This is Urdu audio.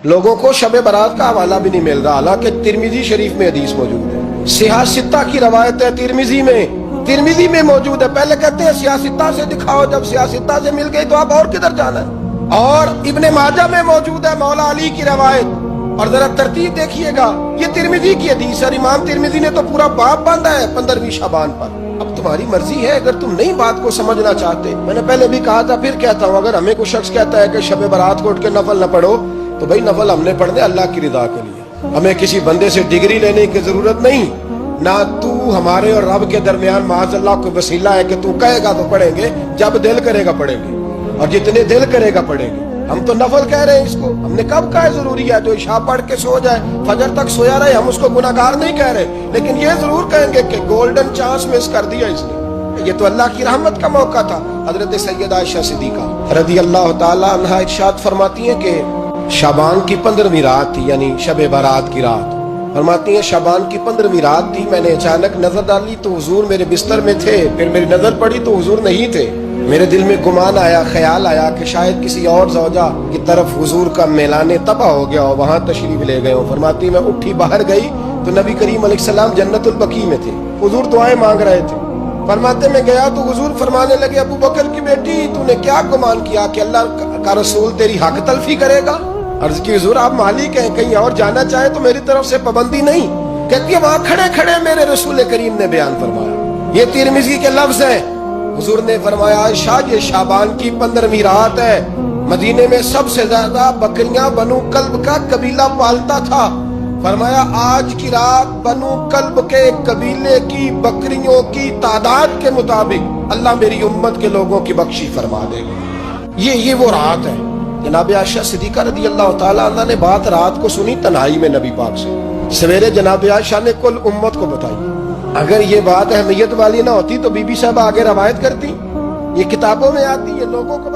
لوگوں کو شب برات کا حوالہ بھی نہیں مل رہا، حالانکہ ترمذی شریف میں حدیث موجود ہے، سیاہ ستہ کی روایت ہے ترمذی میں موجود ہے۔ پہلے کہتے ہیں سیاہ ستہ سے دکھاؤ، جب سیاہ ستہ سے مل گئی تو آپ اور کدھر جانا ہے؟ اور ابن ماجہ میں موجود ہے مولا علی کی روایت، اور ذرا ترتیب دیکھیے گا، یہ ترمذی کی حدیث ہے، امام ترمذی نے تو پورا باب باندھا ہے 15ویں شعبان پر۔ اب تمہاری مرضی ہے، اگر تم نئی بات کو سمجھنا چاہتے، میں نے پہلے بھی کہا تھا پھر کہتا ہوں، اگر ہمیں کوئی شخص کہتا ہے کہ شب برات کو اٹھ کے نفل نہ پڑھو، تو بھائی نفل ہم نے پڑھنے اللہ کی رضا کے لیے، ہمیں کسی بندے سے ڈگری لینے کی ضرورت نہیں، نہ تو ہمارے اور رب کے درمیان معاذ اللہ کوئی وسیلہ ہے کہ تو کہے گا تو پڑھیں گے، جب دل کرے گا پڑھیں گے، اور جتنے دل کرے گا پڑھیں گے۔ ہم تو نفل کہہ رہے ہیں اس کو، ہم نے کب کہا ہے ضروری ہے جو عشاء پڑھ کے سو جائے فجر تک سویا رہے، ہم اس کو گناہگار نہیں کہہ رہے، لیکن یہ ضرور کہیں گے کہ گولڈن چانس مس کر دیا اس نے، یہ تو اللہ کی رحمت کا موقع تھا۔ حضرت سیدہ عائشہ صدیقہ رضی اللہ تعالی عنہا ارشاد فرماتی ہیں کہ شعبان کی 15ویں رات تھی، یعنی شب برات کی رات، فرماتی ہیں شعبان کی 15ویں رات تھی، میں نے اچانک نظر ڈالی تو حضور میرے بستر میں تھے، پھر میری نظر پڑی تو حضور نہیں تھے، میرے دل میں گمان آیا، خیال آیا کہ شاید کسی اور زوجہ کی طرف حضور کا میلان تباہ ہو گیا ہو، وہاں تشریف لے گئے ہو۔ فرماتی میں اٹھی باہر گئی تو نبی کریم علیہ السلام جنت البقیع میں تھے، حضور دعائیں مانگ رہے تھے۔ فرماتے میں گیا تو حضور فرمانے لگے، ابو بکر کی بیٹی تو نے کیا گمان کیا کہ اللہ کا رسول تیری حق تلفی کرے گا؟ عرض کی حضور آپ مالک ہیں، کہیں اور جانا چاہے تو میری طرف سے پابندی نہیں۔ کہتی ہے وہاں کھڑے کھڑے میرے رسول کریم نے بیان فرمایا، یہ ترمذی کے لفظ ہیں، حضور نے فرمایا عائشہ یہ شعبان کی 15ویں رات ہے، مدینے میں سب سے زیادہ بکریاں بنو کلب کا قبیلہ پالتا تھا، فرمایا آج کی رات بنو کلب کے قبیلے کی بکریوں کی تعداد کے مطابق اللہ میری امت کے لوگوں کی بخشی فرما دے گا۔ یہ وہ رات ہے۔ جناب عائشہ صدیقہ رضی اللہ تعالی عنہ نے بات رات کو سنی تنہائی میں نبی پاک سے، سویرے جناب عائشہ نے کل امت کو بتائی۔ اگر یہ بات اہمیت والی نہ ہوتی تو بی بی صاحب آگے روایت کرتی، یہ کتابوں میں آتی، یہ لوگوں کو